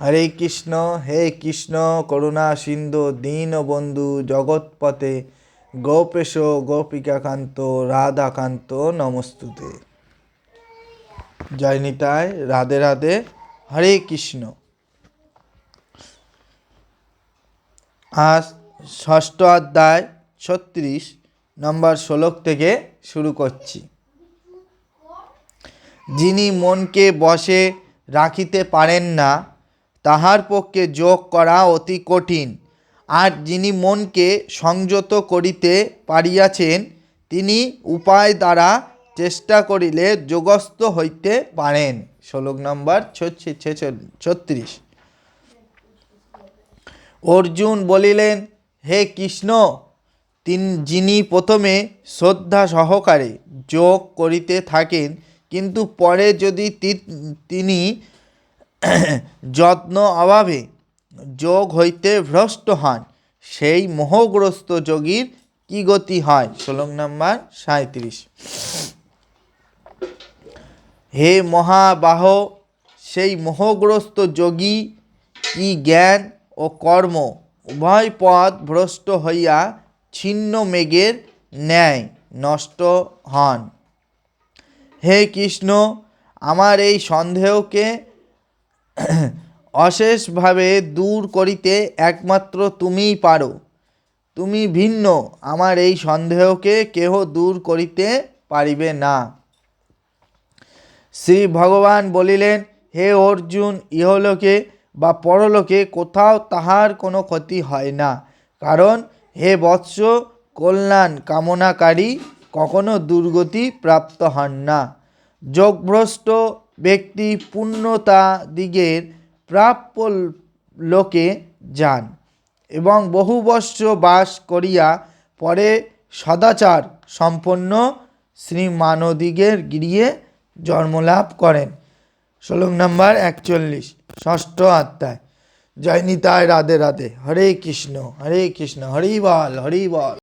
হরে কৃষ্ণ। হে কৃষ্ণ করুণা সিন্ধু দীনবন্ধু জগৎপতে গোপেশ গোপিকাকান্ত রাধাকান্ত নমস্তুতে। জয় নিতাই, রাধে রাধে, হরে কৃষ্ণ। আজ ষষ্ঠ অধ্যায় 36 নম্বর শ্লোক থেকে শুরু করছি। যিনি মনকে বশে রাখিতে পারেন না, তাহার পক্ষে যোগ করা অতি কঠিন। আর যিনি মনকে সংযত করিতে পারিয়াছেন, তিনি উপায় দ্বারা চেষ্টা করিলে যোগস্থ হইতে পারেন। শ্লোক নম্বর 36। অর্জুন বলিলেন, হে কৃষ্ণ, যিনি প্রথমে শ্রদ্ধা সহকারে যোগ করিতে থাকেন, কিন্তু পরে যদি তিনি যত্ন অভাবে যোগ হইতে ভ্রষ্ট হন, সেই মোহগ্রস্ত যোগীর কি গতি হয়? শ্লোক নম্বর 37। হে মহাবাহ, সেই মোহগ্রস্ত যোগী কি জ্ঞান ও কর্ম উভয় পথ ভ্রষ্ট হইয়া ছিন্ন মেঘের ন্যায় নষ্ট হন। হে কৃষ্ণ, আমার এই সন্দেহকে অশেষভাবে দূর করিতে একমাত্র তুমিই পারো। তুমি ভিন্ন, আমার এই সন্দেহকে কেহ দূর করিতে পারিবে না। শ্রী ভগবান বলিলেন, হে অর্জুন, ইহলোকে বা পরলোকে কোথাও তাহার কোনো ক্ষতি হয় না, কারণ হে বৎস, কল্যাণ কামনাকারী কখনো দুর্গতি প্রাপ্ত হন না। যোগভ্রষ্ট ব্যক্তি পূর্ণতা দিগের প্রাপ্য লোকে যান এবং বহু বৎসর বাস করিয়া পরে সদাচার সম্পন্ন শ্রীমানদিগের গৃহে জন্মলাভ করেন। শ্লোক নম্বর 41, ষষ্ঠ অধ্যায়। জয় নিতাই, রাধে রাধে, হরে কৃষ্ণ হরে কৃষ্ণ, হরি বল হরি বল।